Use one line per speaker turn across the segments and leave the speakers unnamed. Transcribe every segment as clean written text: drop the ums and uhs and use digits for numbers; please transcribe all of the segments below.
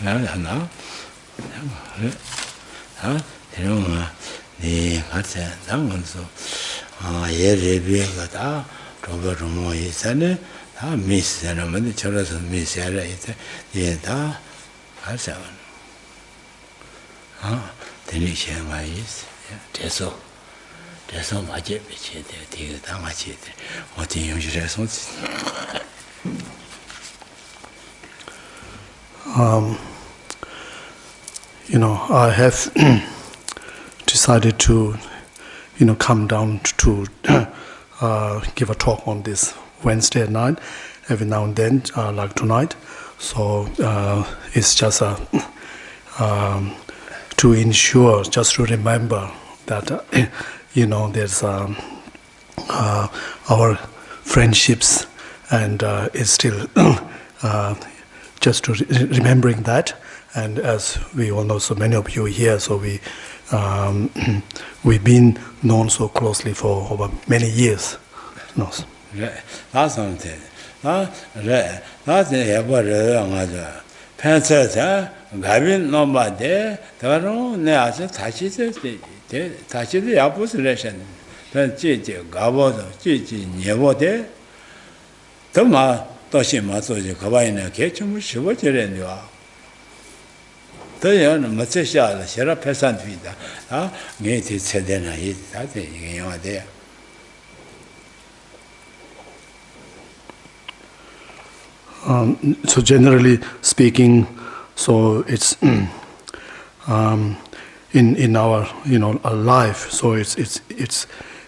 하나 대롱아 네 같이 당근서 예레비가 다 저거 뭐 있잖아 다 미스는 저래서 미스야라 이제 얘다 가서 되니시가 있어 됐어 맞게 비치돼 되게 다 맞게 돼 어디 용실에서
I have decided to, come down to give a talk on this Wednesday at night, every now and then, like tonight. So it's just to ensure, just to remember that, there's our friendships, and it's still just to remembering that. And as we all know, so many of you here, so we've been known so closely for over many years. No.
That's something. That's a Pensa, Gavin, nobody, Taro, Neas, Tachi, the opposition. Then Gigi, Gavo, Gigi, Nevote, Toma, Toshima, Kawaina, Ketchum, she was in you. The Matisha, Sierra Peasant Vida, Native Sedena, that's it, there.
So generally speaking, so it's in our our life. So it's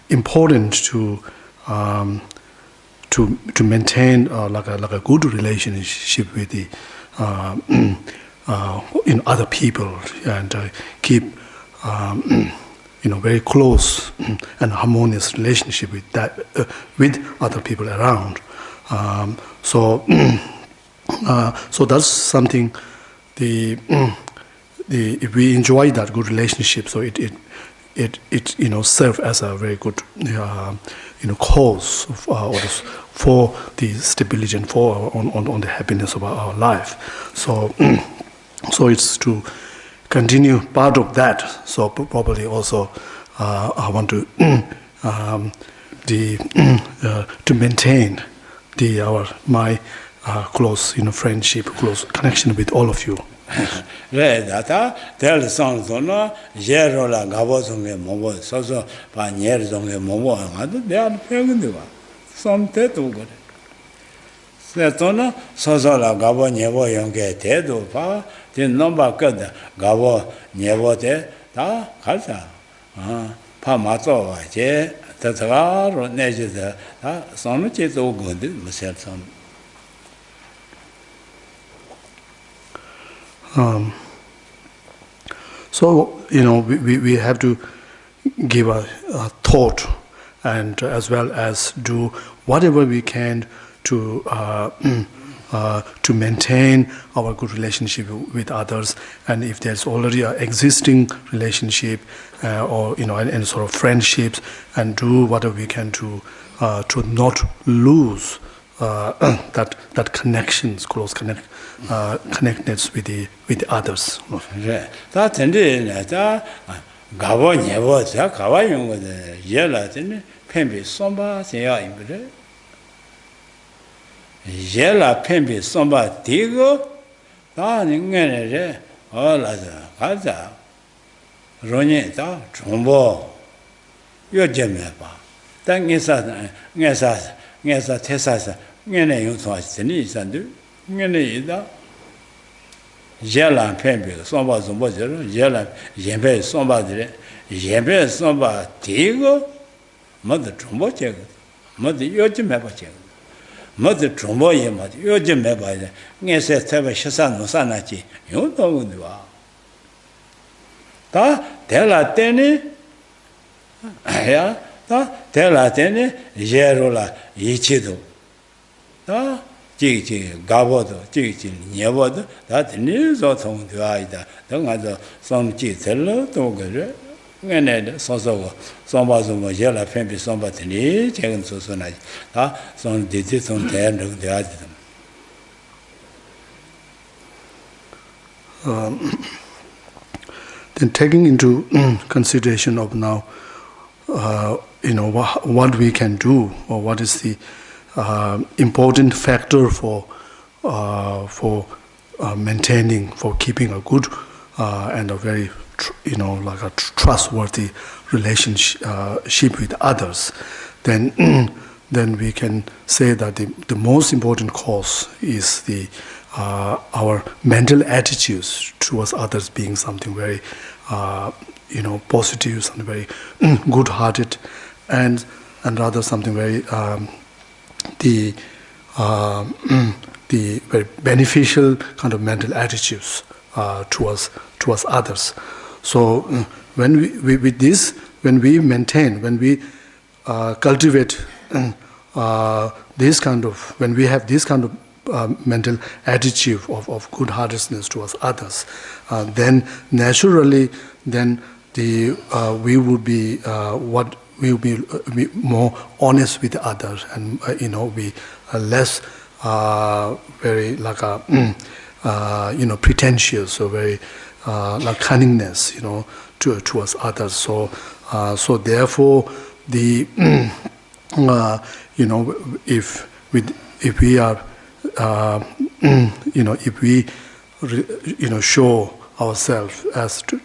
important to maintain like a good relationship with the other people, and keep very close and harmonious relationship with that with other people around. So that's something. If we enjoy that good relationship, so it serve as a very good cause for the stability and for on the happiness of our life. So it's to continue part of that. So probably also I want to to maintain my close friendship, close connection with all of you.
Data, tell the songs on Jerola Gavosonge Mobo, Soso, Panierzonge Mobo, and they are Pegundua. Some tattoo good. Setona, Sosola Gavo Nevo Yonge Tedo, Pa, the number good, Gavo Nevo Te, Ta, Kalsa, Pamato, Je, Tatara, Nejida, Sonochi, so good, Mr.
So we have to give a thought, and as well as do whatever we can to maintain our good relationship with others. And if there's already an existing relationship or any sort of friendships, and do whatever we can to not lose that connections, close connectedness with the others.
That's indeed that Gavo never Kawayung with the Yella, Pembe Somba, say I'm good. Yella Pembe Somba Tigo, Darning all as a Gaza, Roneta, Trombo, your Gemeba. Thank you, Nessa Tessa, Nene, you thought Denise and do. Nene, Yella Pembe, Somba Zombo, Yella, Yembe Somba, Yembe Somba Tigo, Mother Trombo check, Mother Yojimeba check, Mother Trombo Yemot, Yojimeba, Nessa Teva Shasan Sanachi, you know who you are. Ta, tell a tenny, tell a tenny, Jerola, Ichido. Gigi, Gavodo, Gigi, Nevodo, that news or tongue to either. Don't have some Gitello, Toga, and Soso, Sombazo, Yella, Pembe, somebody, Chagan Sosonai, some did it on the end of the item.
Then taking into consideration of now, what we can do, or what is the important factor for maintaining, for keeping a good and a very, like a trustworthy relationship with others, then we can say that the most important cause is our mental attitudes towards others being something very positive, something very good-hearted, and rather something very the very beneficial kind of mental attitudes towards others. So when we maintain, when we cultivate this kind of, when we have this kind of mental attitude of good-heartedness towards others, then naturally, then we would be we will be more honest with others, and be less very like a pretentious or very like cunningness towards others. So therefore if we are if we show ourselves as to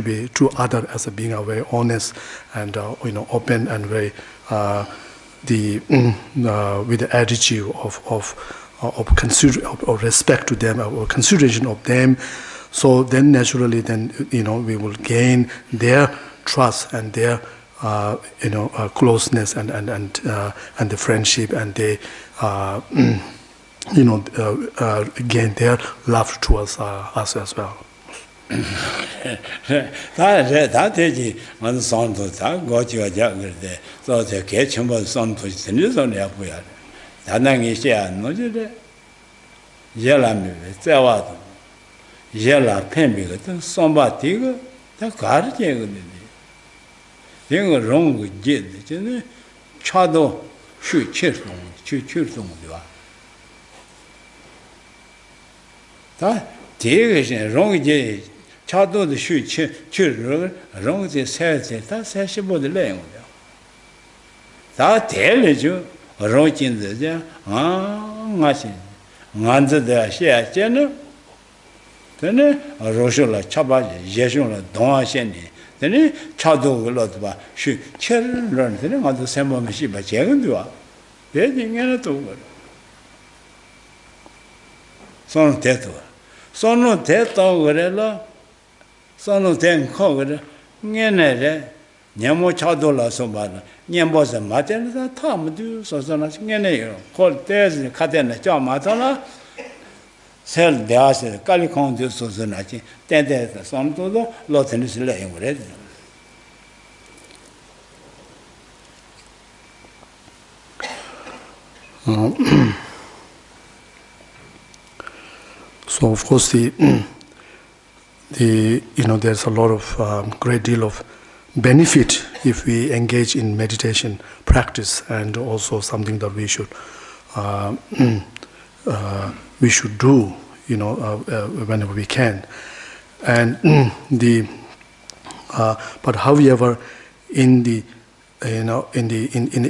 be to other as a being a very honest and open and very with the attitude of respect to them or consideration of them, so then naturally we will gain their trust and their closeness and the friendship, and they gain their love towards us as well.
That is one song to go to a younger day. So the kitchen was some to the news on the Apuya. Tanang is here, no, Yella, Zawat, Yella, Pembigot, somebody, the guardian. Then wrong with Jid, Chado, shoot, cheersong, that is wrong. Chado the shoot, children, wrong the says that's actually the lane. That tells you, wrong in the machine. Answer the share channel. Then a Roshola Chaba, Yeshula, Don Shendi. Then Chado will lot about shoot, children, then on the same machine, but Jagandua. They didn't get it over. Son Teto. Sono Teto Gorella. Sono ten covered, Nienere, Niamo Chadola Sobana, Niambos and Martin, Tom do so Nienero, called Tez, Catena, John Matana, sell the acid, Calicon do so Nachi, then there's a son to the lot in his laying with it.
So of course there's a lot of great deal of benefit if we engage in meditation practice, and also something that we should do whenever we can. And but however in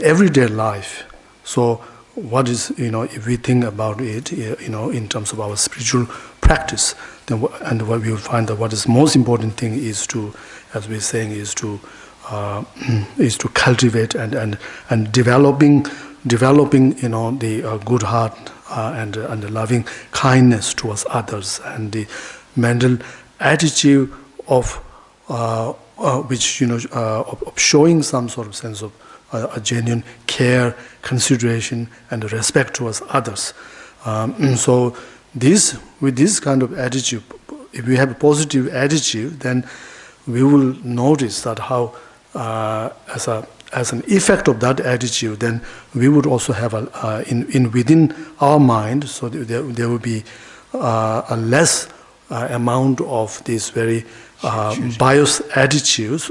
everyday life, so what is if we think about it in terms of our spiritual practice, then and what we will find that what is most important thing is to, as we're saying, is to cultivate and developing the good heart and the loving kindness towards others, and the mental attitude of which of showing some sort of sense of a genuine care, consideration, and respect towards others. So with this kind of attitude, if we have a positive attitude, then we will notice that how as an effect of that attitude, then we would also have within our mind, so there will be a less amount of these very biased attitudes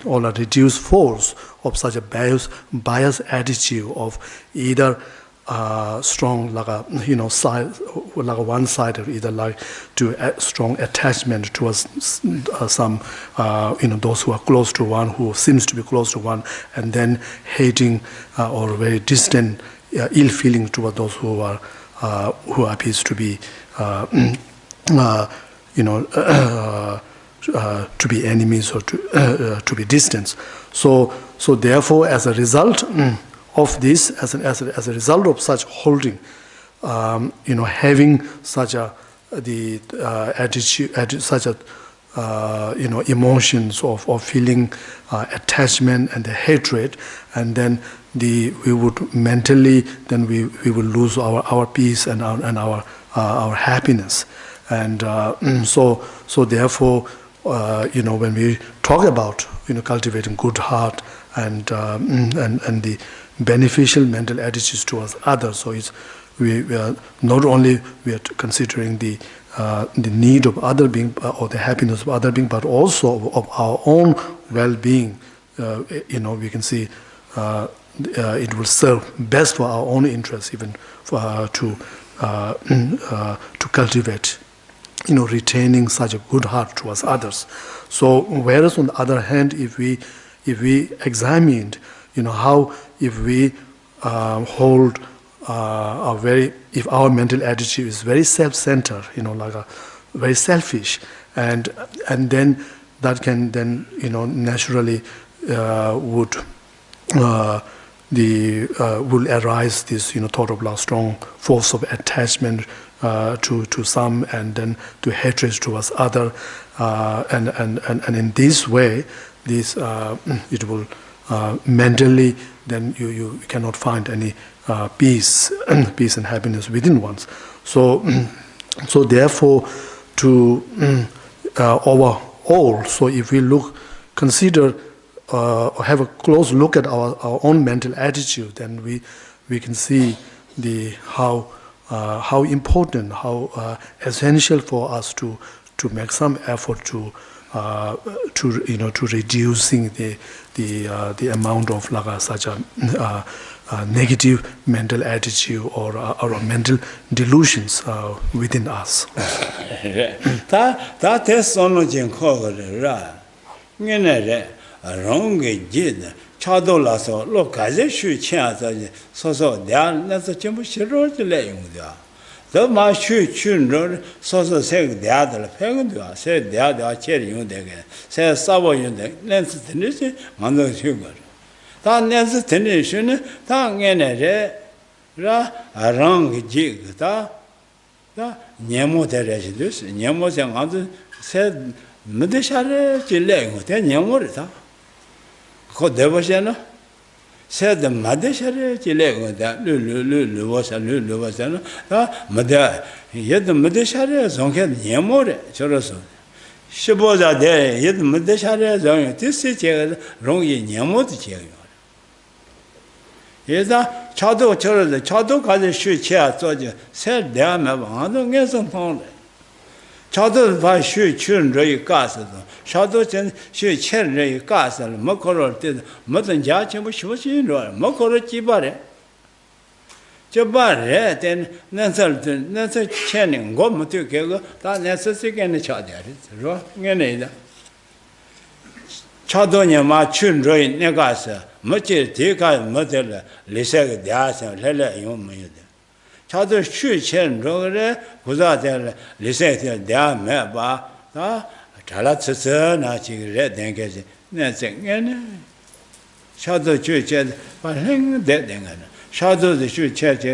or a reduced force of such a biased attitude of either strong, like a side, like a one-sided, either like to a strong attachment towards some, those who are close to one, who seems to be close to one, and then hating or very distant, ill feeling toward those who appears to be, to be enemies or to be distant. So therefore, as a result of this, as a result of such holding, having such a attitude, such a emotions of feeling attachment and the hatred, and then we would mentally, then we will lose our peace and our happiness, and so therefore, when we talk about cultivating good heart and the beneficial mental attitudes towards others, so we are not only we are considering the need of other being or the happiness of other being, but also of our own well-being. We can see it will serve best for our own interests, even to cultivate, retaining such a good heart towards others. So, whereas on the other hand, if we examined, how if we hold if our mental attitude is very self-centered, like a very selfish, and then that can then naturally will arise this thought of strong force of attachment to some, and then to hatred towards other, and in this way, this it will mentally, then you cannot find any peace and happiness within ones. So therefore, to overall, so if we consider or have a close look at our own mental attitude, then we can see how important, how essential for us to make some effort to reducing the amount of such a negative mental attitude or mental delusions within us.
That is only in Kogara. Wrong did. Chadola so look as a shoe chance, so there, that's a chimney road to lay with you. The my shoe children, so say the other penguin, said the other cherry again, said Savo Yunde, Nancy Tenisi, on the sugar. That Nancy Tenisi, tongue in a wrong jig, that Nemo the residus, Nemo and others said, Medishare, Chile, then Yamorita. Devashana said the Madeshare, Chile, that Lulu was a Lulu was a Mada, yet the Medeshare song had Yamore, Choroso. She was a day, yet the Medeshare song, this is wrong in Yamot. Yes, Chado Choro, the Chado got a shoe chair, said, damn, I don't get some pound. Chado by shoe children, Ray Castle. Shadow Chen, she cherry castle, Mokoro did Mutton Jachin, which was in Mokoro Chibare. Jabare, then Nancy Channing, go to Kego, that necessary and the child. Chadonia, my children, Negasa, much take out mother, Lisa, the ass and Lella, young. Chado shoe chen, Rogre, without Lisa, the arm, Chalats, Nachi, red, and get nothing. Shadow church, but hang dead. Shadow the shoe church,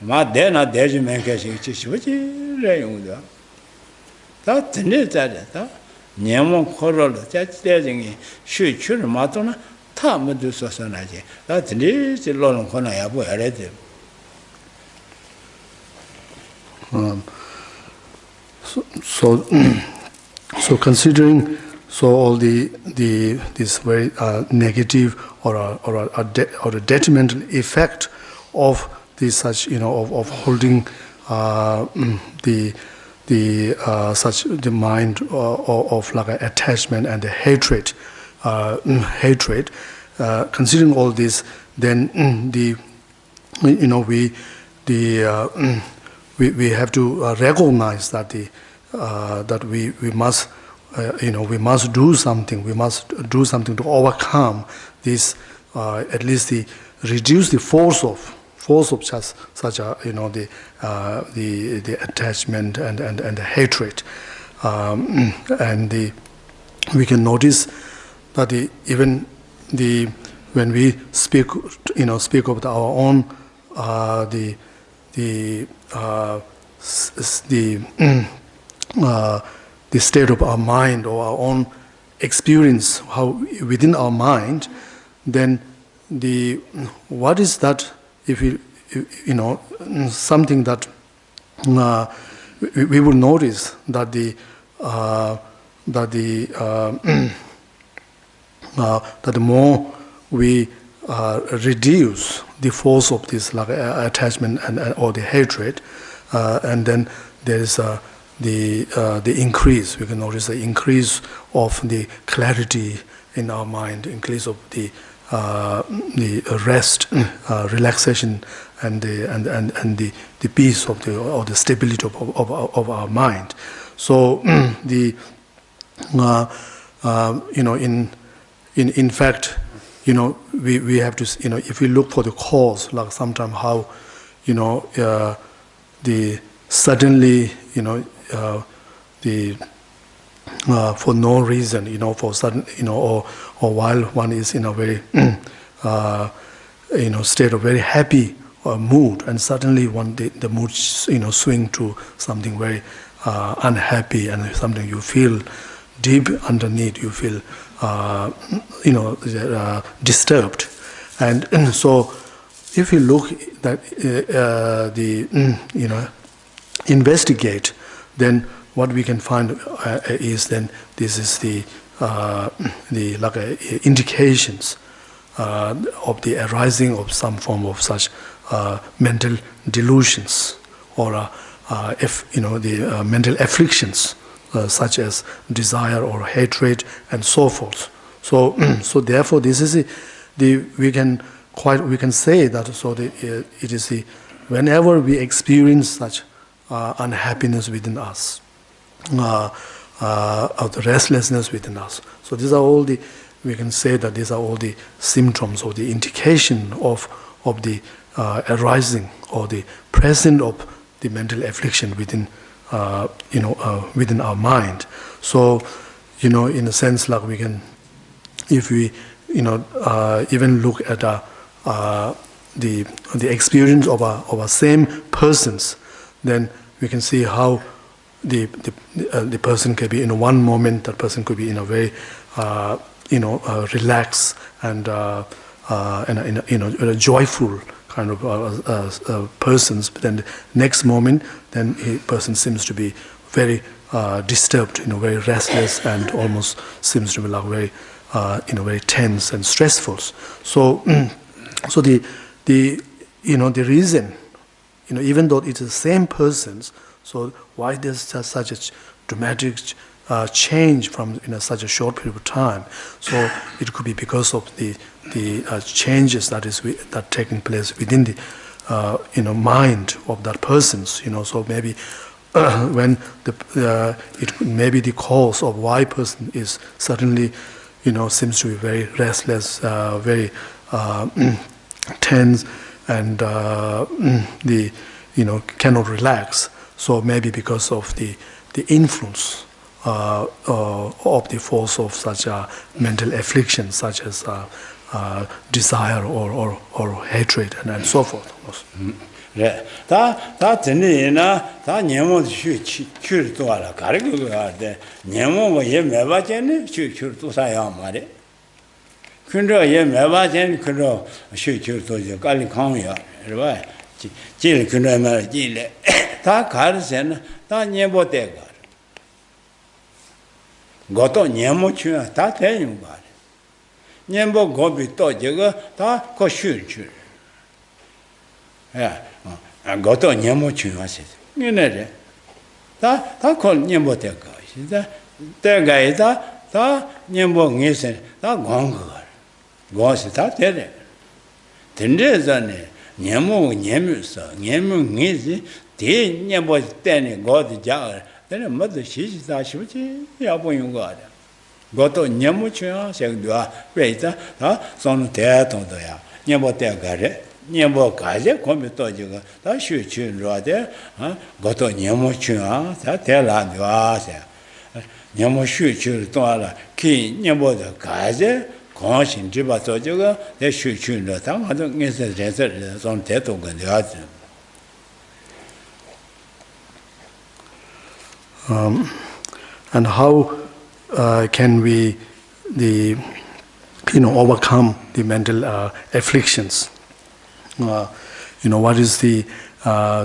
my dena dejiman catching, which is rain. That's neat that. Niamon coral, that's deading, shoe children, Matona, Tam do society. That's neat, the long corner I have read them.
So considering all this very negative or a detrimental effect of this such of holding the mind of like attachment and the hatred, considering all this, then we have to recognize that that we must we must do something. We must do something to overcome this, at least reduce the force of such a the attachment and the hatred, and we can notice that even when we speak about our own the state of our mind or our own experience, how within our mind, then what is that? If we something that we will notice that that the more we reduce the force of this attachment or the hatred, and then there is the increase. We can notice the increase of the clarity in our mind, increase of the rest, relaxation, and the peace of or the stability of our mind. So in fact, we have to, if we look for the cause, like sometimes how the suddenly for no reason, for sudden, or while one is in a very state of very happy mood, and suddenly the mood swing to something very unhappy, and something you feel deep underneath, you feel disturbed, and so if you look that investigate, then what we can find is then this is the indications of the arising of some form of such mental delusions, or the mental afflictions, such as desire or hatred and so forth. So therefore this is we can say that it is whenever we experience such unhappiness within us, of the restlessness within us. So these are all we can say that these are all the symptoms or the indication of the arising or the presence of the mental affliction within within our mind. So in a sense, like we can, if we even look at the experience of our same persons, then we can see how the person can be in one moment, that person could be in a very relaxed and in a joyful kind of persons, but then the next moment, then a person seems to be very disturbed, very restless, and almost seems to be like very very tense and stressful. So so the reason, even though it's the same persons, so why there's such a dramatic change from such a short period of time? So it could be because of the changes that taking place within the mind of that persons. So maybe when it may be the cause of why person is suddenly seems to be very restless, very tense, and cannot relax. So maybe because of the influence of the force of such a mental affliction, such as desire or hatred, and so forth.
다 전에나 다 녀모 슈도 알아 가르고 가데 녀모가 예 매바제네 슈도 사야 말에 근저 예 매바제는 그로 슈도 저 깔리 강이야 그래 질 근저 말 질래 다 가르세는 다 녀모 때가 고도 녀모 추야 다 되는 거 녀모 고비 또 저거 다그 슈슈 야 goto nyamo chunwa se ngenere ta kon nyamo te ga sida te ga ida ta nyamo ngese ta gong ga go se ta tere tende zane Nyemo, Nyemu easy, T. Nyebo Danny, God, Jar, then a mother, she's that she Yapon God. Goto Nyemucha, Segdua, Rata, son teaton there. Nyebo Tegare, Nyebo Kaja, come to you, that should chin rather, Goto Nyemucha, that tell us. Nyemo Shu Tola, King Nyebo the Kaja. Conscience, Jiba Tojoga, they should tune the tongue. I don't guess the desert on Teto and the other.
And how can we overcome the mental afflictions? What is the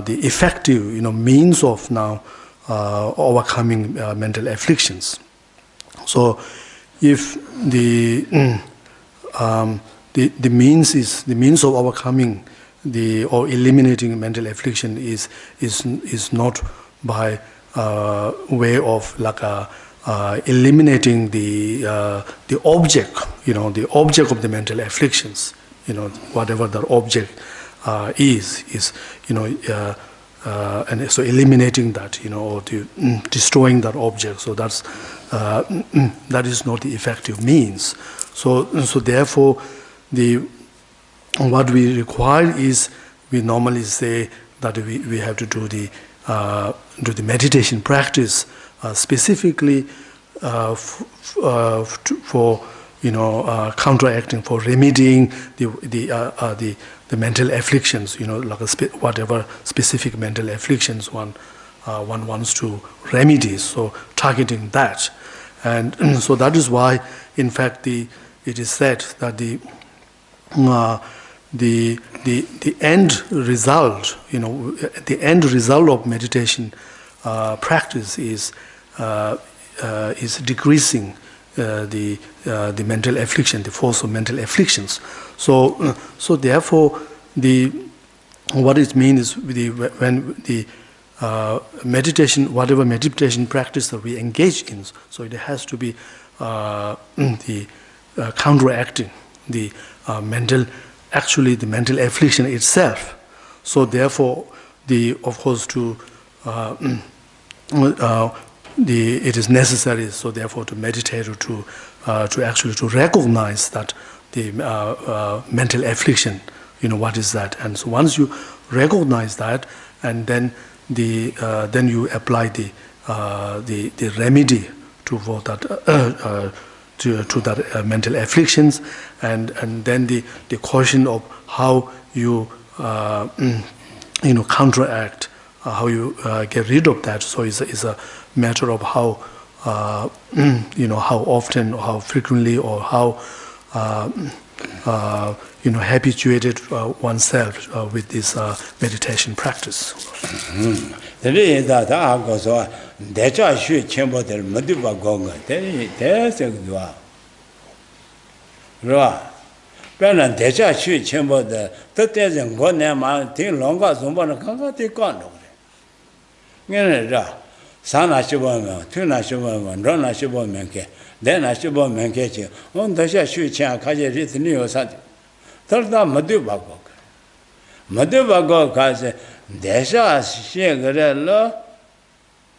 effective means of now overcoming mental afflictions? So if the means of overcoming or eliminating mental affliction is not by way of eliminating the object, the object of the mental afflictions, whatever the object is and so eliminating that, or destroying that object. So that is not the effective means. So therefore, what we require is, we normally say that we have to do the meditation practice specifically for counteracting, for remedying the mental afflictions, whatever specific mental afflictions one wants to remedy. So targeting that, and so that is why, in fact, it is said that the end result, the end result of meditation practice is decreasing the mental affliction, the force of mental afflictions. So therefore, what it means is when the meditation, whatever meditation practice that we engage in, so it has to be the counteracting the mental affliction itself. So therefore, of course, it is necessary, so therefore, to meditate or to actually to recognize that the mental affliction, what is that? And so once you recognize that, and then then you apply the remedy to that to that mental afflictions, and then the question of how you counteract, how you get rid of that. So it's a matter of how how often, or how frequently, or how habituated oneself with this meditation practice.
Sana shibon, tuna shibon, rona shibon menke, dena shibon menke chi, on dasha shu chen kaje rit niyo sati. Tarda madu bago. Madu bago kaze, desha she gare lo,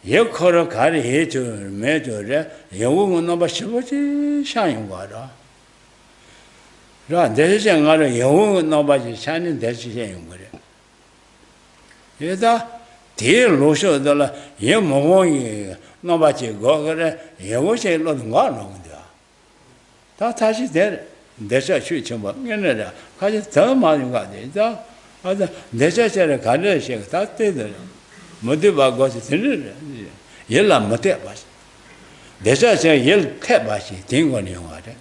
ye koro kari he chu, me chu re, ye wu no ba shibo chi shanyong wa ra. Ra, desha she ngaro ye wu no ba chi shanyong desha shanyong wa re. Ye da, Dear Lucio de la Yemoi, no bachi gogre, Yewoche Longa. Tashi there, Desha Chuchumba, Genera, Kaja Thermal Gadi, other Desha Sera Kada Shake, that did Modiba got it, Yella Matebas. Desha say Yell Kebashi, thing on you water.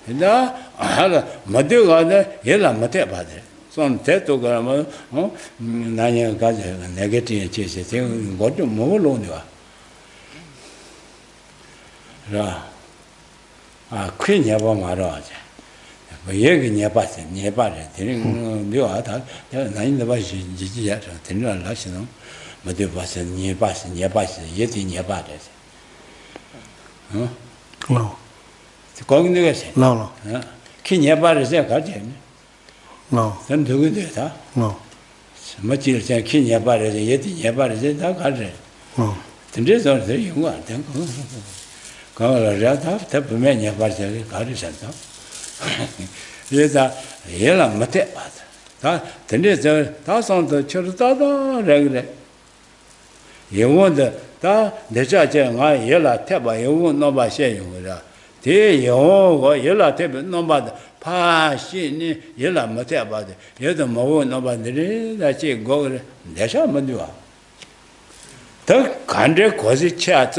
And now I had a Modiga, Yella Matebade. Son teto grama, Nanya Gaza, negative chase, thing, got to move alone. Queen Yabama, but Yegi Yapas, Yapas, you are nine the Bashi, Tinra Lasino, but it was a Yapas, yet in Yapas.
No.
The congregation.
No.
King Yapas is a guardian.
No.
Then do it.
No.
Much you can kill your body, yet in your body, that country.
No.
The result is you want them. Go around, tap many of us, Garrison. Yes, Yella Mate. The result, that's on the church, regular. You want the judge and I yella tap, you won't know by saying with her. There you go, yella tap, no matter. Pa shi yella mate about it. You don't know nobody that she go, that's how Madua. The country cause it chat,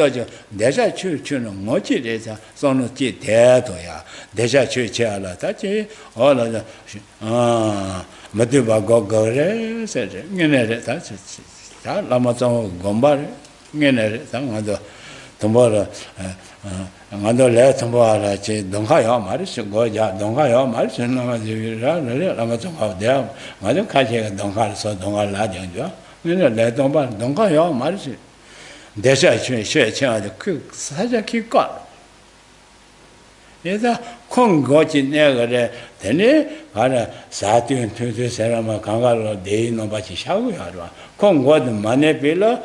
there's a church, mochi is a son of tea, theatoya, there's a church, that's all of the Matuba go, said, that's it. Lamazon Gombar, Genere, tomorrow. Another let tomorrow, don't hire Maris, go, don't hire Maris, and Amazon out there. Madame Kaja, don't hire, so don't allow you. Let don't hire Maris. There's a church, the cook, such a keep got. Yes, a Congo in there, then a Saturn to the Serama Kangaro day, nobody shall we have. Congo the money bill,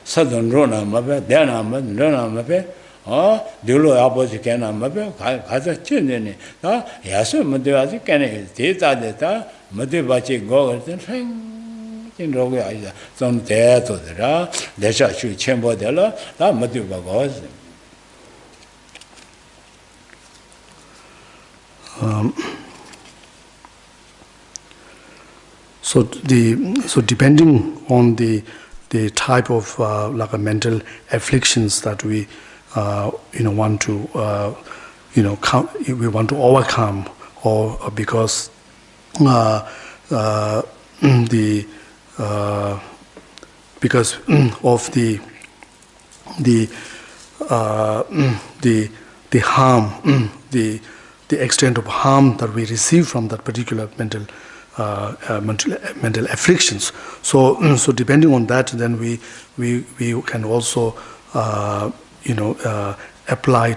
Southern Rona, Mabe, then I'm Mabe. Oh, Dulo opposite can Mabe, has a chin in it. Yes, Maduazi can data data, Madubachi go and hang in Roga, some there to the church chamber della, that Maduba goes.
So depending on the type of like a mental afflictions that we want to we want to overcome, or because because of the harm, the extent of harm that we receive from that particular mental afflictions. So depending on that, then we can also apply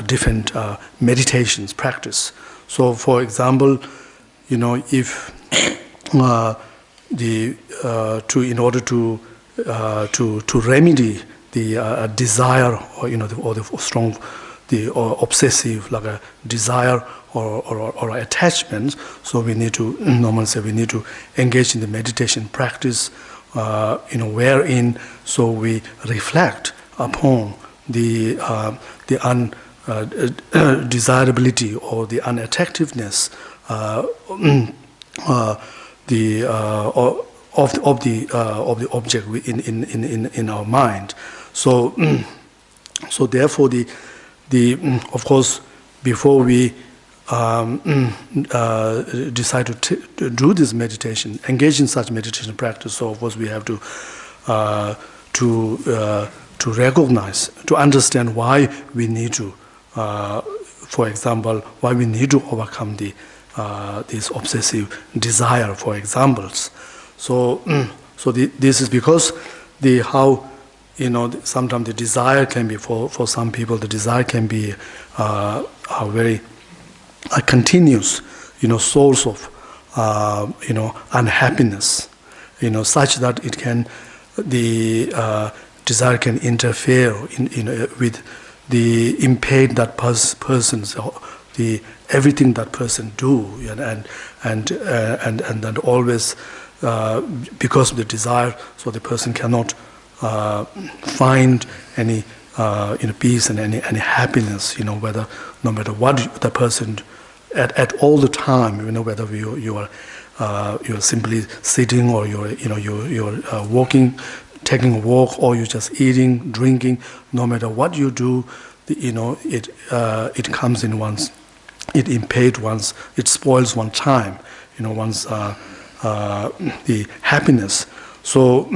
different meditations practice. So for example, if in order to remedy the desire, or the strong, the obsessive, like a desire or attachment, so we need to normally say we need to engage in the meditation practice, wherein so we reflect upon the undesirability or the unattractiveness of the object in our mind. So therefore of course, before we decide to do this meditation, engage in such meditation practice, so of course we have to recognize, to understand why we need to, for example, why we need to overcome this obsessive desire, for examples. So this is because sometimes the desire can be, for some people, the desire can be a very continuous, source of, unhappiness, such that it can, the desire can interfere with the impede that person's, everything that person do, and then always, because of the desire, so the person cannot find any peace and any happiness, whether no matter what the person at all the time, whether you're simply sitting, or you're walking, taking a walk, or you're just eating, drinking. No matter what you do, it comes in one's, it impedes one's, it spoils one's time, one's the happiness. So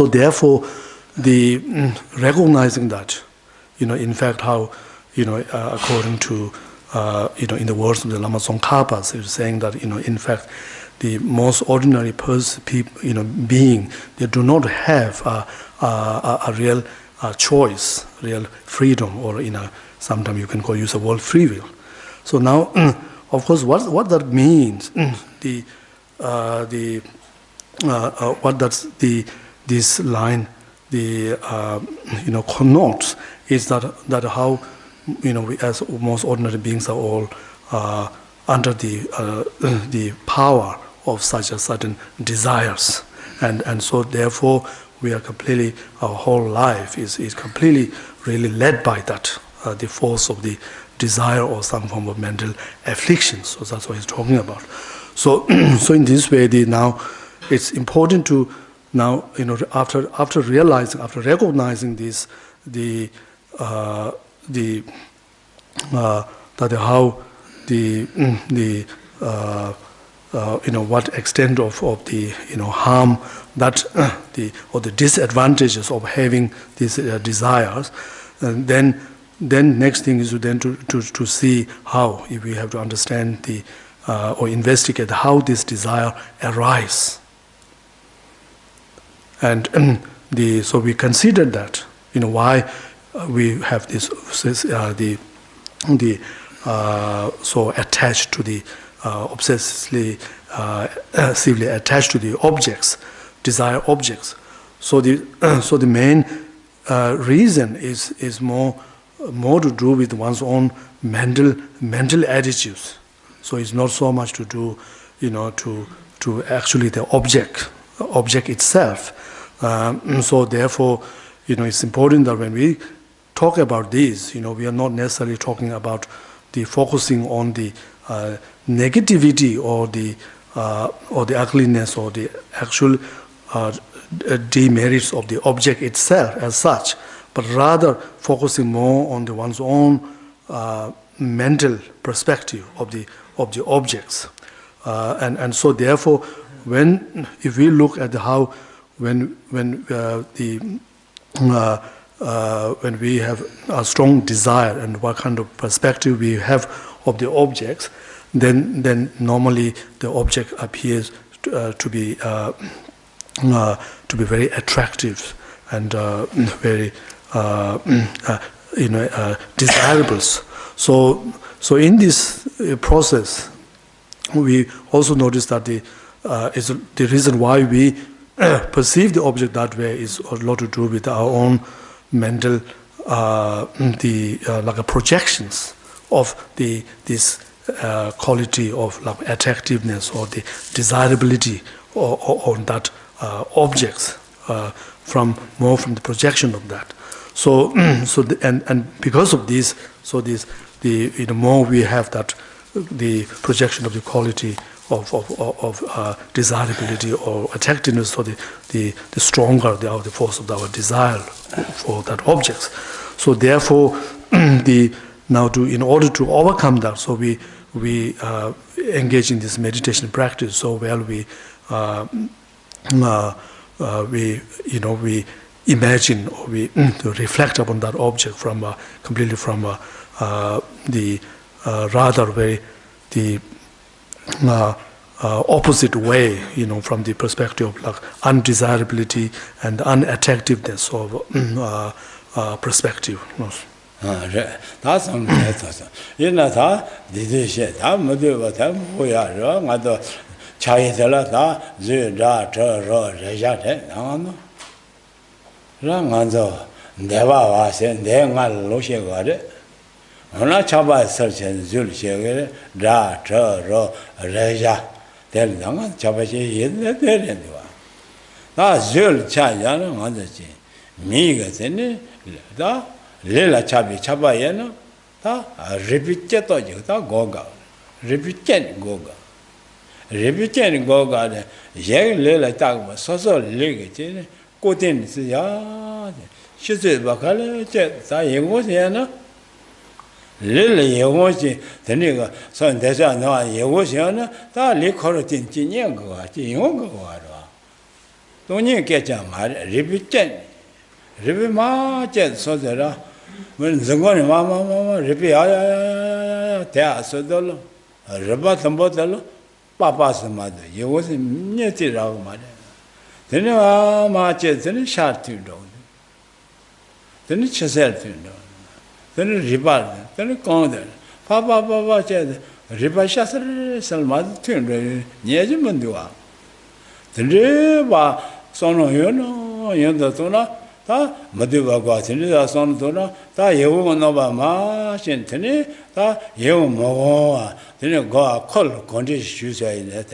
therefore, the recognizing that, in fact, how, according to, in the words of the Lama Tsongkhapas, it's saying that, in fact, the most ordinary being, they do not have a real choice, real freedom, or sometimes you can use the word free will. So now, of course, what that means, what that's this line, connotes is that how, we as most ordinary beings are all under the power of such a certain desires, and so therefore we are completely, our whole life is completely really led by that, the force of the desire or some form of mental affliction. So that's what he's talking about. So so in this way, now it's important to now, after realizing, after recognizing this, that how what extent of the harm that or the disadvantages of having these desires, and then next thing is to see how, if we have to understand or investigate how this desire arises. And so we considered that, why we have this so attached to the obsessively attached to the objects, desire objects. So the main reason is more to do with one's own mental attitudes. So it's not so much to do, to actually the object itself. So therefore, it's important that when we talk about this, we are not necessarily talking about the focusing on the negativity or the ugliness or the actual demerits of the object itself as such, but rather focusing more on one's own mental perspective of the objects, and so therefore, if we look at how when we have a strong desire and what kind of perspective we have of the objects, then normally the object appears to be very attractive and very desirable. So in this process, we also notice that the reason why we perceive the object that way is a lot to do with our own mental, like projections of this quality of like attractiveness or the desirability on that objects from the projection of that. So and because of this, so the more we have that the projection of the quality of desirability or attractiveness, so the stronger the force of our desire for that objects. So therefore, in order to overcome that, so we engage in this meditation practice. So we imagine or we reflect upon that object completely from the rather very the opposite way, from the perspective of like undesirability and unattractiveness of perspective.
That's something else. This shit. I'm not doing what I'm going to Chayitela, Zuda, Rejate, Ranganzo, Deva was in there, Lucia got it. On a chaba search and Zul Shagre, Da, Ro, Reja, Tell them, Chabachi, there. That's Zul Chayana on the chin. Migas in it, da, Lila Chabi Chabayana, da, repeated Goga, repeated Goga. Repeated Goga, Yang Lila Tagma, so legate, Cotin, she said, Bacala, Saying was Yana. Lily, you want the nigger, so there's no, you was Yana, that liquor in Tinyango, Tinyango. Don't you get your mad, repeated. Repeat my jet, so there when the one, Mamma, repeat, there, so dollar, a robot and bottle, Papa's mother, you was in Netty Row, mother. Then you are my jet, then it shot to do. Then it's yourself to do. Then it rebutted, then it gone there. Papa said, Ripashasar Salmad Tun, Niajimandua. The river Sono Yono, Yondatona, Ta Madiva Guatina, Sonatona, Ta Yewu Nova Mashintini, Ta Yewu Moa, then you go a call, conditions in that,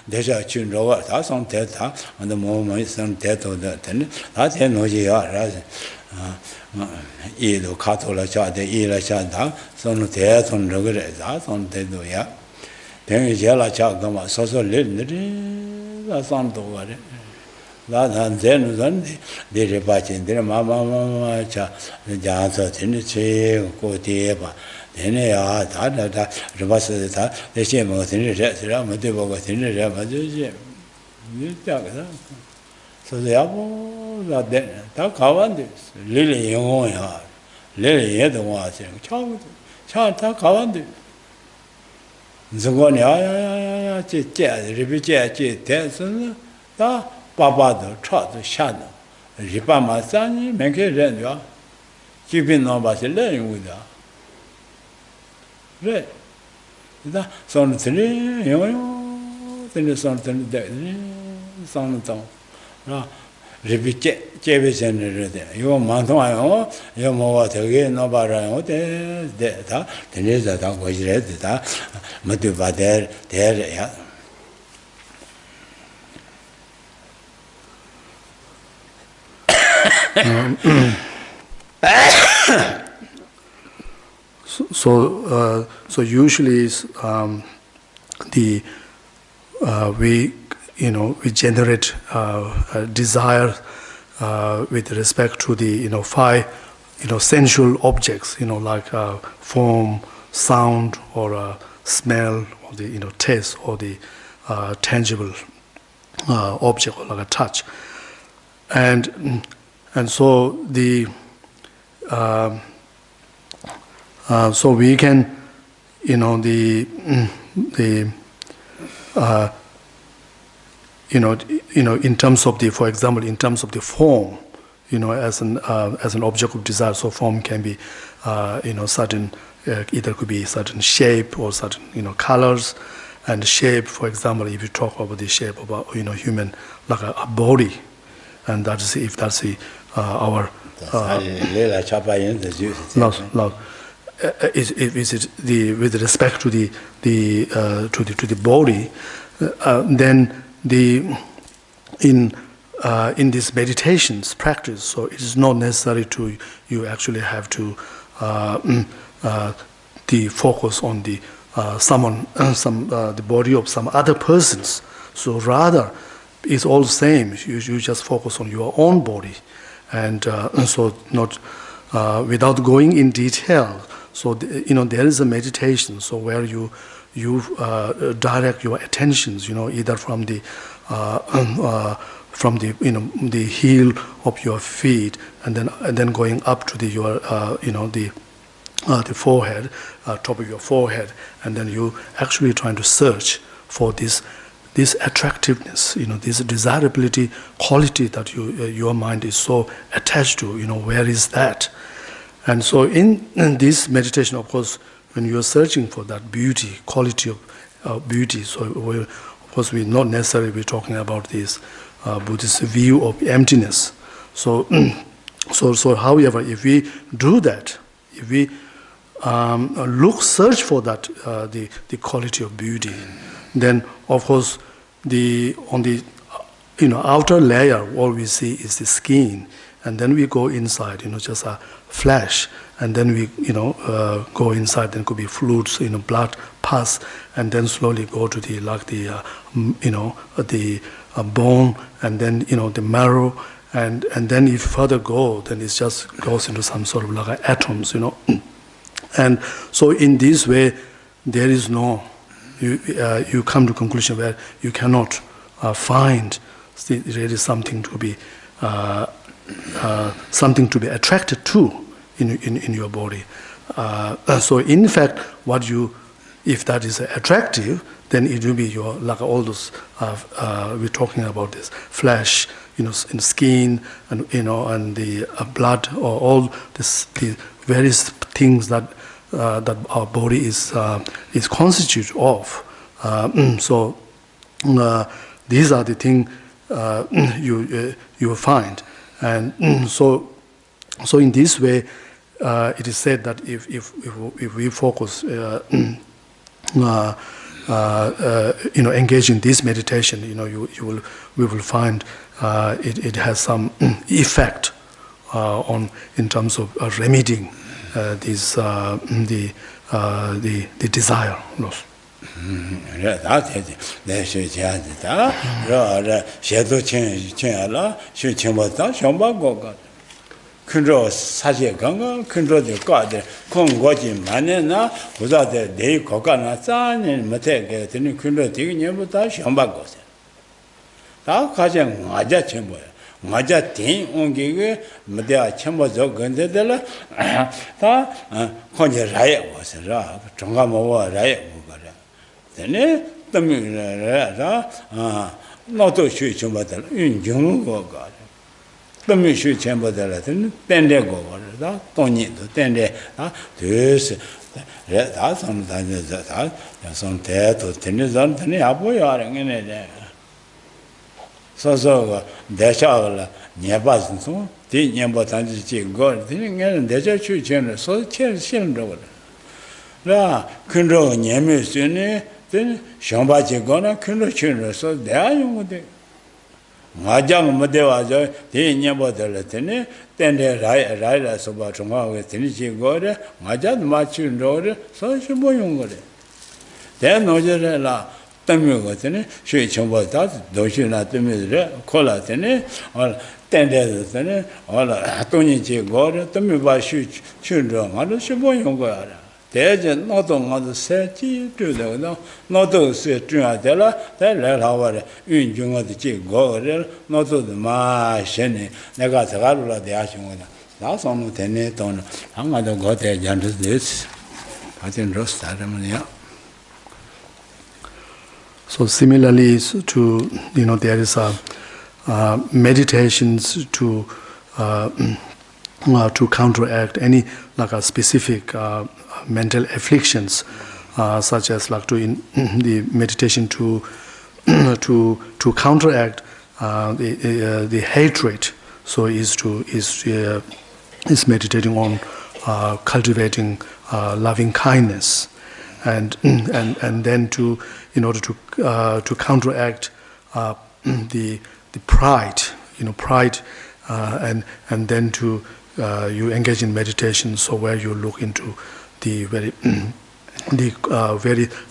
Deja Chunova, that's on Teta, and the moment some death of that, that's Nogia. Ido Catola Chad, Ila Chada, Son Teat on Regret, on Tedoya. Then Jella Chagama, so little, that's on the water. That and then they repatch in their mamma, the Jansa, Tinichi, Cotieba. Then they are that, Rebassa, the same was in the restaurant, Madiba was in the Ramazu. So they are that then, Takawandes, Lily Yoya, Lily Edwas, Child Takawandes. Zagonia, Ribicia, Tesson, the Papa, Trot, Shadow, Ripama Sani, make it render, keeping nobody learning with her. Right. The son 3, then the son 3, son of Repeat Javis and your Manton, your more again, no barra, then is that I was read that Matuba there, yeah.
So usually we generate desire with respect to the five sensual objects, like form, sound, or smell, or the taste, or the tangible object, or like a touch, and so the so we can in terms of the, for example, in terms of the form, as an object of desire. So form can be, certain, either could be certain shape or certain, colors, and shape. For example, if you talk about the shape of a, human, like a body, and that's if that's the our. Is it with respect to the body, then in this meditations practice, so it is not necessary to you actually have to the focus on the the body of some other persons. So rather, it's all the same. You just focus on your own body, and so not without going in detail. So there is a meditation. So where you direct your attentions, either from the the heel of your feet, and then going up to your the forehead, top of your forehead, and then you actually trying to search for this attractiveness, this desirability quality that your mind is so attached to. Where is that? And so in this meditation, of course, when you are searching for that beauty, quality of beauty, so of course we're not necessarily be talking about this Buddhist view of emptiness. So, however, if we do that, if we search for that the quality of beauty, then of course on the outer layer, all we see is the skin, and then we go inside, just a flesh, and then we go inside. Then could be fluids, blood, pus, and then slowly go to the bone, and then the marrow, and then if further go, then it just goes into some sort of like atoms, and so in this way there is no you come to conclusion where you cannot find really something to be attracted to in your body. So in fact, if that is attractive, then it will be your, like all those we're talking about this flesh, in skin, and and the blood, or all the various things that that our body is constituted of. So these are the things you will find, and so in this way, it is said that if we focus, engage in this meditation, we will find it has some effect in terms of remedying this the desire.
Control 사실 건강 컨트롤 거들 공고지 만에나 보자데 내 거가나 짠이 못해 되는 컨트롤 되게 년부터 시험 받고서 다 가장 맞아 전부야 맞아 된 온기가 뭐야 전부죠 근데들 다 혼자 라야 와서라 정가 먹어 라야 먹어라 되네 때문에라 너도 쉬 좀 받을 윤중 거가 Tumi shu chenpo dala tene, tende gogo re, da, tonyi to, tende, da, tuesi, re, da, son, da, son, te, to, tene, zon, tene, yapo yare, ngene, re. So, go, desha gala, nyepa zin song, di nyepo tanji chi go, tene, ngene, desha shu chen, so, chen, shin, rogo, re. Ra, kunro, nyemi su ne, tene, shomba chi go na, kunro, chen, so, dea yungo de. Majang Madewajo, the Nyabotel, then Raya Soba Chonga with Tinichi Gore, Majad Machin Road, so she boyungore. Then Nojala, Tamugotene, she chombotas, doshi not the misery, colatene, or tender, or Tonichi Gore, Tomiba shoot children, Mother Shiboyungora. There's not on the set to the not to say Trinadella, that let our Unjung of the chick go, not to the machine, Negatarula, the Ashing. That's on the Teneton. I'm going to go there, Janus this. I think Ross ceremony.
So similarly to there is meditations to counteract any like a specific mental afflictions, such as like the meditation to counteract the hatred. So is meditating on cultivating loving kindness, and then in order to counteract the pride, pride, and then to you engage in meditation. So where you look into the very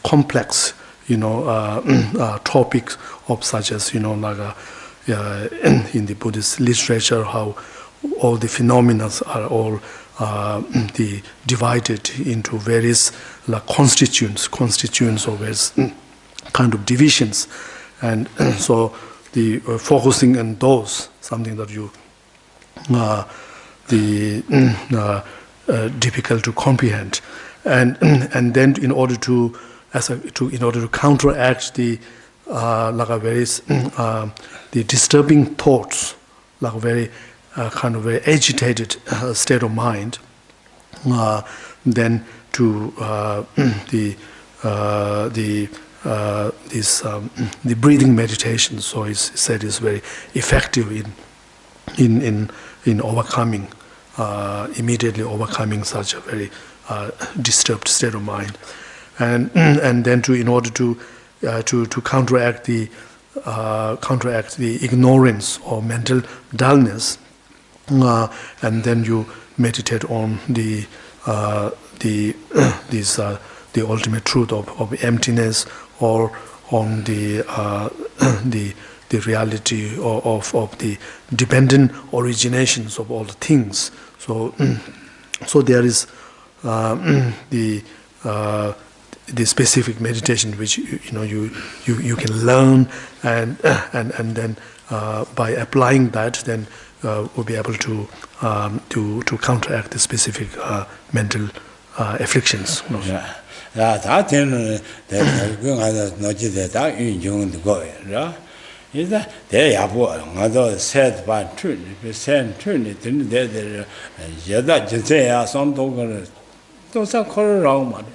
complex, topics of such as like in the Buddhist literature, how all the phenomena are all divided into various like constituents or various kind of divisions, and so the focusing on those, something that you difficult to comprehend, and then in order to counteract the like a very the disturbing thoughts, like a very kind of very agitated state of mind, then to the breathing meditation. So it's said is very effective in overcoming, immediately overcoming such a very disturbed state of mind, and then in order to counteract the ignorance or mental dullness, and then you meditate on the ultimate truth of emptiness, or on the reality of the dependent originations of all the things. So there is the specific meditation which you can learn, and then by applying that, then we'll be able to counteract the specific mental afflictions.
Is that they are what said by Trinity, send Trinity, Yada Jazea, some dog 도사 걸어라고 말해.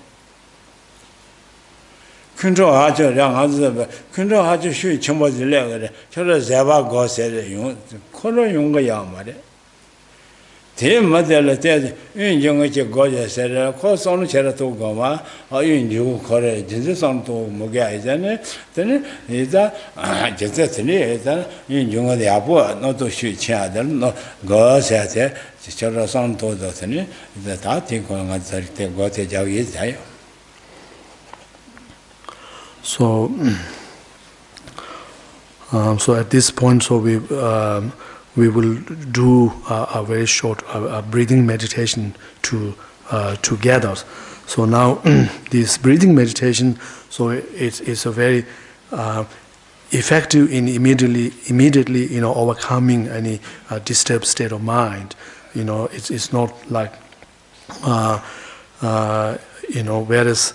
근조하죠. 양아즈 근조하죠. 쉬 전부질래 그래. 저를 제바 거세를 용 걸어 용 거야 말해. 대마들 때 인정의 거제세를 코선을 제라도 거마 인주 거래 진짜성도 뭐게 아니잖아. 근데 이자 진짜들이 일단 인중의 야부 너도 쉬치야들 너 거세세 저러성도 더더니 이제 다 tin고는 가서 때 거제 자기 있어요.
So so at this point, so we will do a very short breathing meditation together. So now this breathing meditation, so it's a very effective in immediately overcoming any disturbed state of mind. It's not like whereas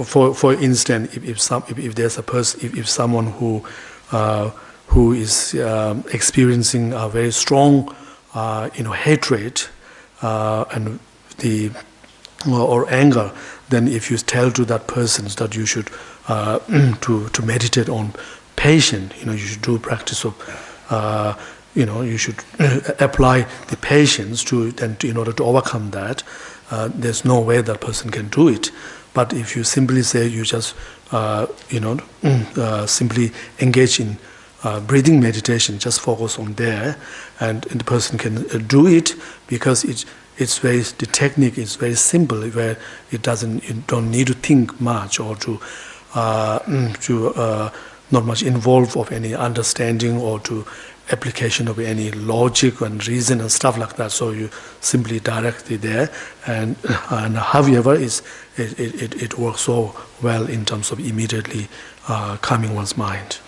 for instance, if there's a person, if someone who is experiencing a very strong hatred and or anger, then if you tell to that person that you should to meditate on patience, you should do practice of you should apply the patience in order to overcome that. There's no way that person can do it. But if you simply say you just simply engage in breathing meditation, just focus on there, and the person can do it because the technique is very simple, where you don't need to think much or to not much involve of any understanding or to application of any logic and reason and stuff like that. So you simply directly there, and however it works so well in terms of immediately calming one's mind.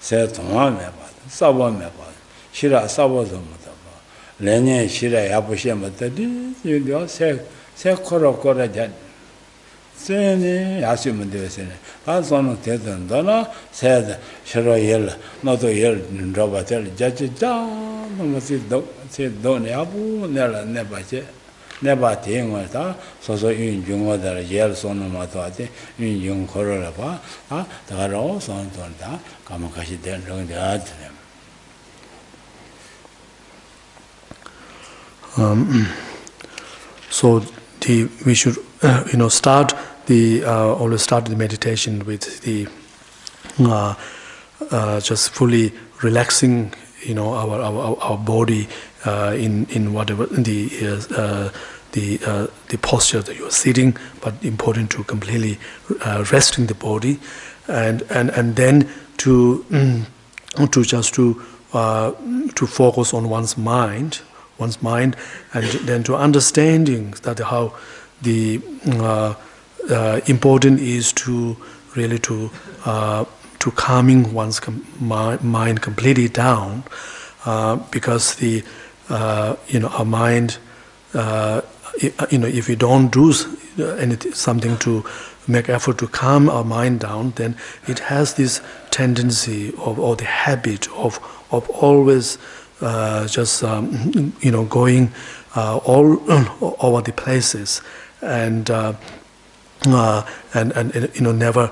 세 동안에 봐. 싸워매 봐. 싫어 싸워도 못 봐. 내년 싫어 야부시에 못더디 이거 세 코로코라자. 세니 야시면 되세네. 아선은 되던 너나 세 싫어 열 너도 열 로바텔 자지자 뭐지 세 돈에 야부 내라 내바제 내바 대응하다 소소 윤중어들 열 손을 맞아지 윤중 걸어라 봐. 다가로 손돈다 감옥까지 된 정도 하더래.
So we should start always start the meditation with the just fully relaxing our body in whatever the posture that you are sitting, but important to completely resting the body, and then to focus on one's mind, and then to understanding that how the important is to really to calming one's mind completely down, because our mind, if we don't do something to make effort to calm our mind down, then it has this tendency or the habit of always just going all over the places and never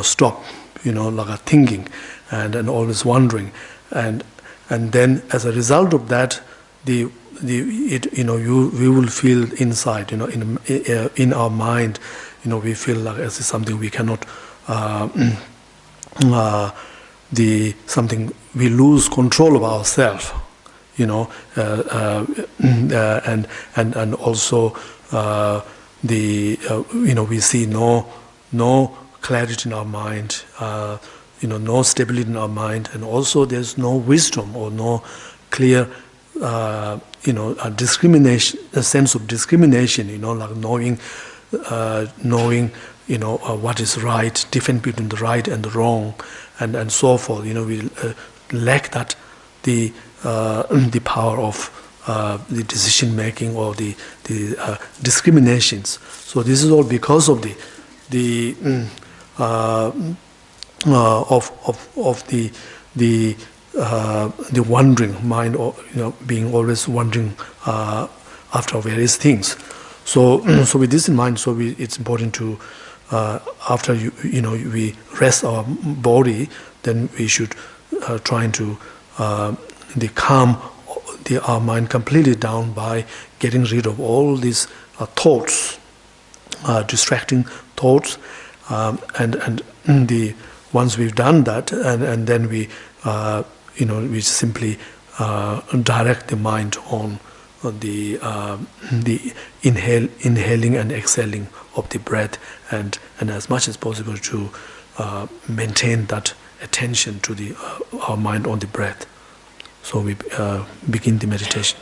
stop, like thinking and always wondering, and then as a result of that, we will feel inside, in our mind, we feel like it's something we cannot, something we lose control of ourselves, and also we see no clarity in our mind, no stability in our mind, and also there's no wisdom or no clear a discrimination, a sense of discrimination, like knowing what is right, difference between the right and the wrong, and so forth. We lack that the power of the decision making or the discriminations. So this is all because of the wandering mind, or being always wondering after various things. So so with this in mind, so it's important to after we rest our body, then we should try to calm our mind completely down by getting rid of all these thoughts, distracting thoughts, and once we've done that, and then we we simply direct the mind on the inhaling and exhaling of the breath, and as much as possible to maintain that attention to our mind on the breath. So we begin the meditation.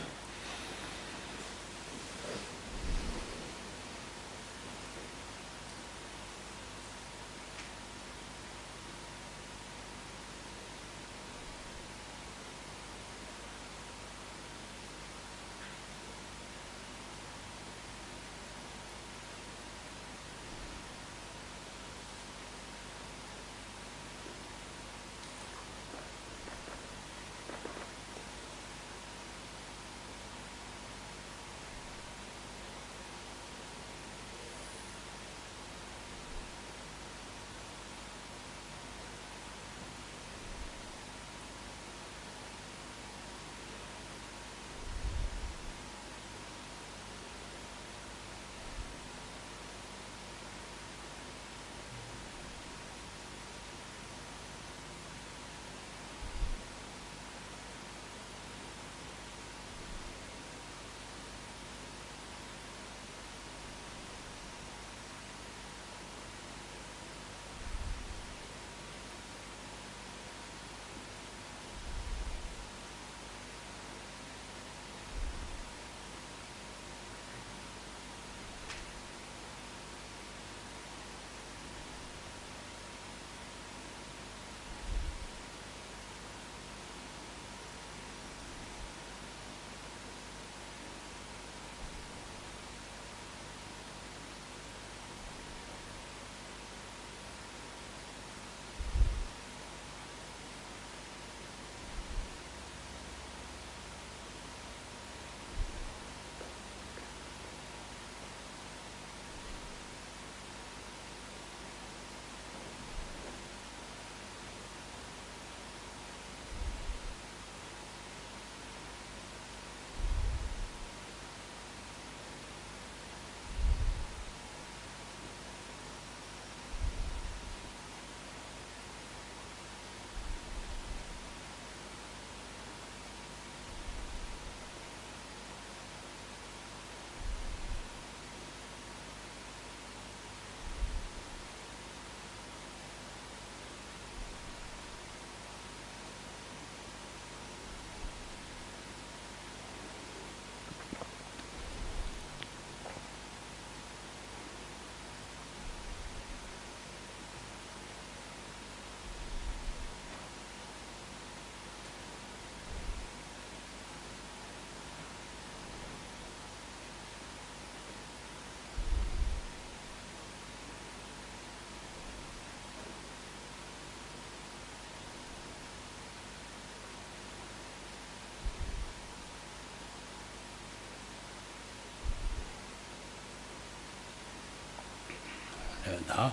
나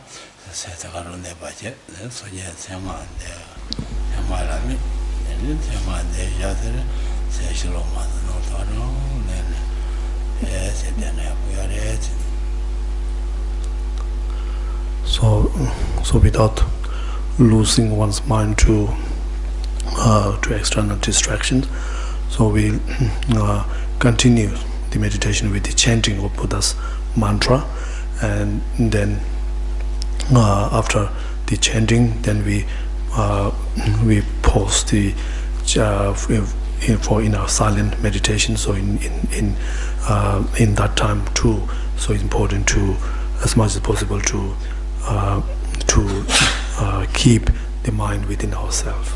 세상으로 내봐제 소재 생활인데 생활하면 내는 생활인데 야들 세실로만 놓도록 내는 세대네 부여래.
So without losing one's mind to external distractions, so we continue the meditation with the chanting of Buddha's mantra, and then after the chanting, then we pause in our silent meditation. So in that time too, so it's important to, as much as possible, to keep the mind within ourselves.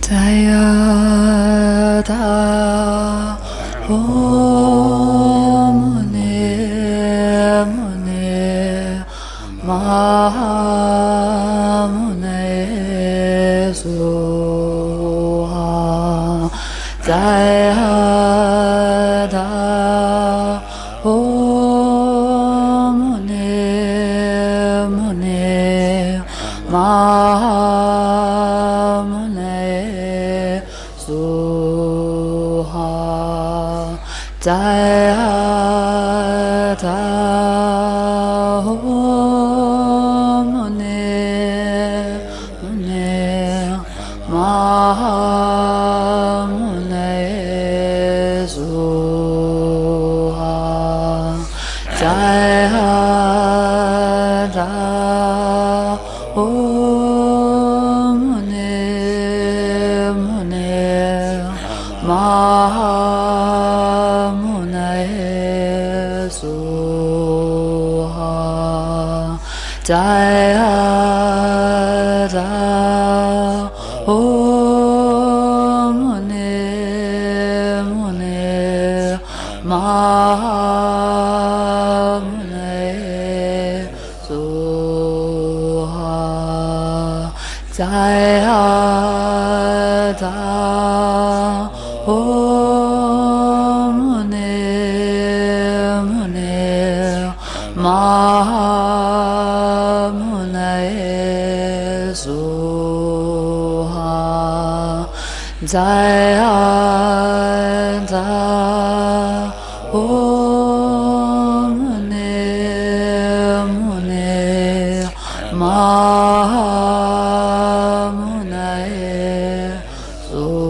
Jayada Om Mune Mune Ma Mune Suha Jayada Om Mune Mune Ma Jayada Om Mune Mune Ma Mune Suha Jayada Om Mune Mune Ma Jayada Om Mune Mune Ma Mune Suha Jayada Om Mune Mune Ma Jayada Om Mune Mune Ma Mune Suha.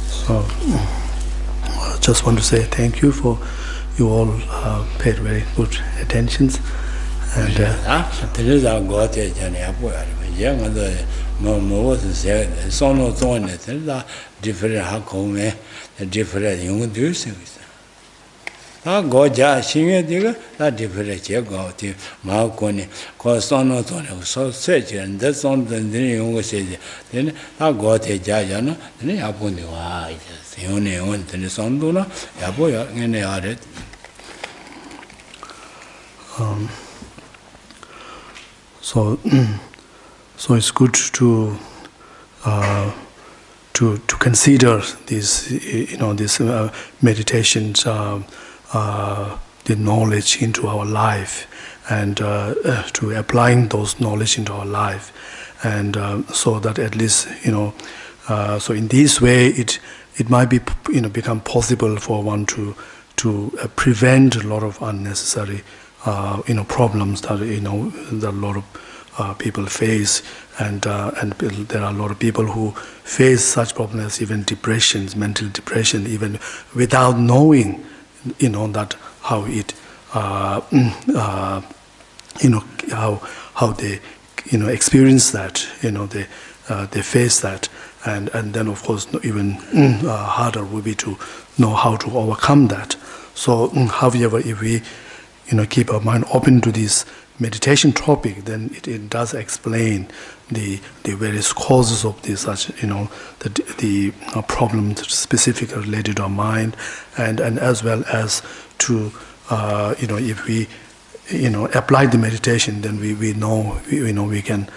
So, I just want to say thank you for you all paid very good attentions, and
goja shinge diga la different che go ti ma koni ko sono to ne so se je nda son de ni yong se je ne ta go te ja ja no ne ya bu ni wa se yo ne on te son do na ya bo ya ne ya re
so it's good to consider these these meditations, the knowledge into our life, and to applying those knowledge into our life, and so that at least so in this way it might be become possible for one to prevent a lot of unnecessary problems that that a lot of people face, and there are a lot of people who face such problems, even depressions, mental depression, even without knowing that how it how they experience that, they face that, and then of course even harder will be to know how to overcome that. So however, if we keep our mind open to these meditation topic, then it does explain the various causes of this, such the problems specifically related to our mind, and as well as to if we apply the meditation, then we know we can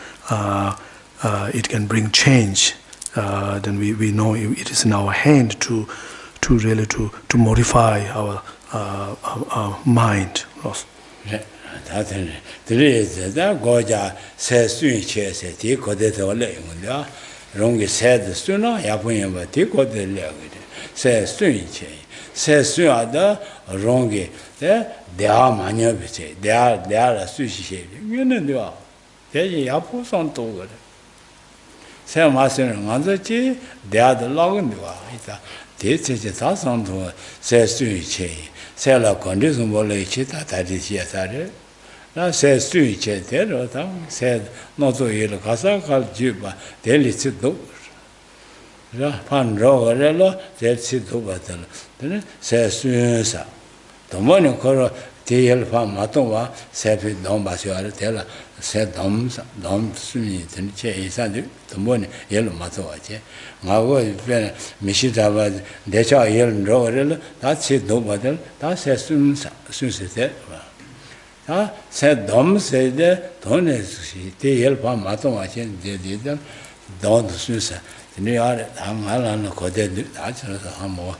it can bring change. Then we know it is in our hand to really to modify our mind.
That goja says soon chess, take what they told you. Wrong said sooner, Yapon, take what they leg. Says soon change. Says soon other wrong. They are manufactured. They are a sushi. You know, they are Yapos on Togo. Say, Master and Manzachi, they are the Logan. This is a thousand to say soon change. Say la condition chita that is yes. Now says soon change. Said not to eat a casa called Juba, daily sit over. Pan row, they sit over. Then says soon. The morning coro, tail from Matova, said it down by your teller, said dom soon, the morning yellow Matova. My word, Mishita was Decha yellow row, that's it, no bottle, that says soon said. Said dom said, don't tail from Matova, they did them, don't Susa. The Alan Coded, that's a more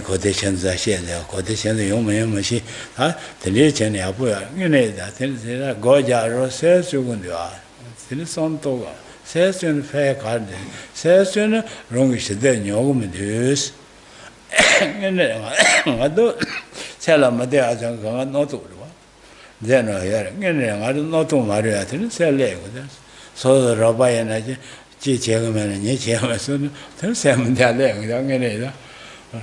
quotations I share the quotation the human machine. The legend, you know that Goja says you can do it. Son Toga says in fair card, says in wrongish then yogumus. I do tell a Madea not to. Then I don't know to Maria, say leg with us. So the rabbi and I. Chairman and Chairman, tell Sam Dalek, young and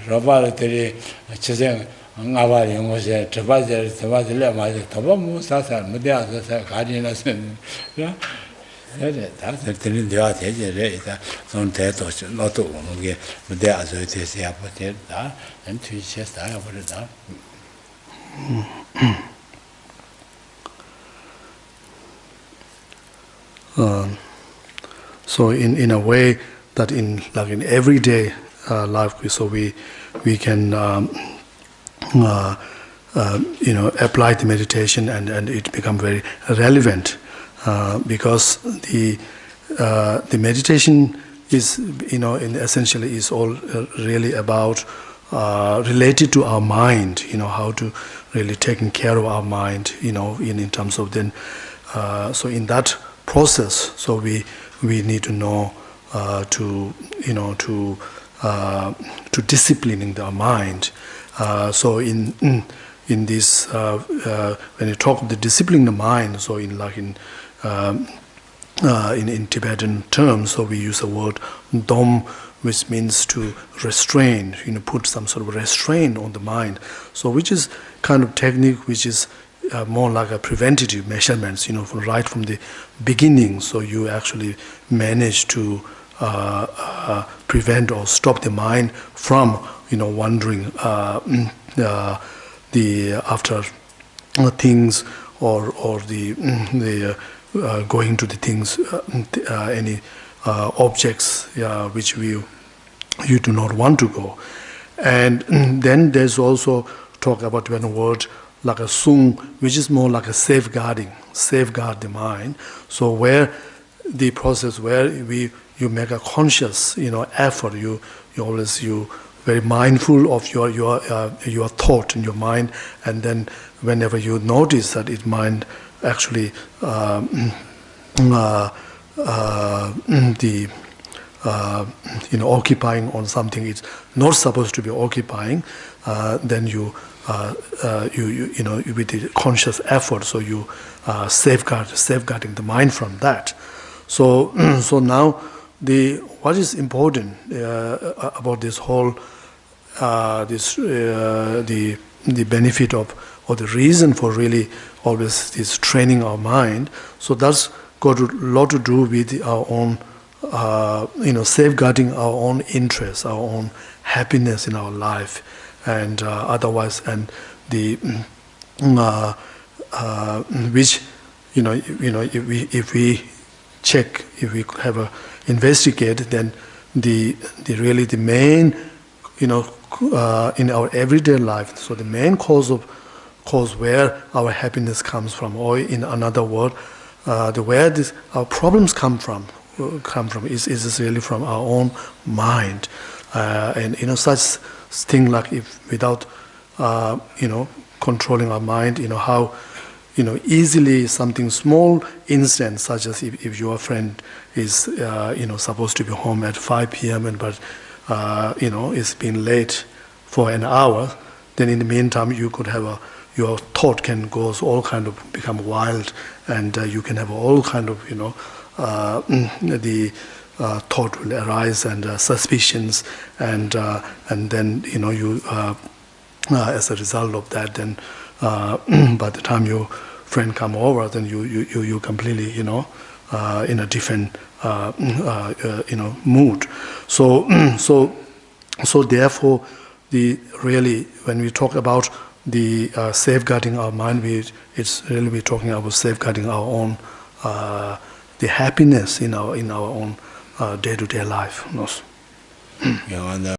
Robality, Chesang, Navali was a Travazer, Tavazilla, Tabamu, Sasa, Medea, Cardinals, and that's the thing the art, some tattoos, not to get Medea, so it is the appetite, and two chests, I put it
down. So in a way that in everyday life, so we can apply the meditation and it become very relevant because the meditation is essentially is all really about related to our mind. How to really taking care of our mind. In terms of then so in that process, so we need to know to disciplining our mind. So in this when you talk of the disciplining the mind, so in Tibetan terms, so we use the word dom, which means to restrain. Put some sort of restraint on the mind. So which is kind of technique which is more like a preventative measurements, right from the beginning. So you actually manage to prevent or stop the mind from, wandering after things or the going to the things, any objects which you do not want to go. And then there's also talk about one word like a sung, which is more like a safeguard the mind. So where the process where you make a conscious effort, you very mindful of your thought in your mind, and then whenever you notice that it mind actually occupying on something it's not supposed to be occupying, then you with the conscious effort, so you safeguarding the mind from that. So now what is important about this whole the benefit of, or the reason for really always this training our mind. So that's got a lot to do with our own safeguarding our own interests, our own happiness in our life. And otherwise, and the which if we check, if we have a investigate, then the main, in our everyday life. So the main cause where our happiness comes from, or in another word, where our problems come from is really from our own mind, and such thing like if without controlling our mind, how easily something small instance, such as if your friend is supposed to be home at 5 p.m. but it's been late for an hour, then in the meantime you could have your thought can go all kind of become wild, and you can have all kind of the thought will arise, and suspicions, and then you as a result of that, then by the time your friend come over, then you completely in a different mood. So therefore, when we talk about the safeguarding our mind, it's really we're talking about safeguarding our own the happiness in our own day-to-day life.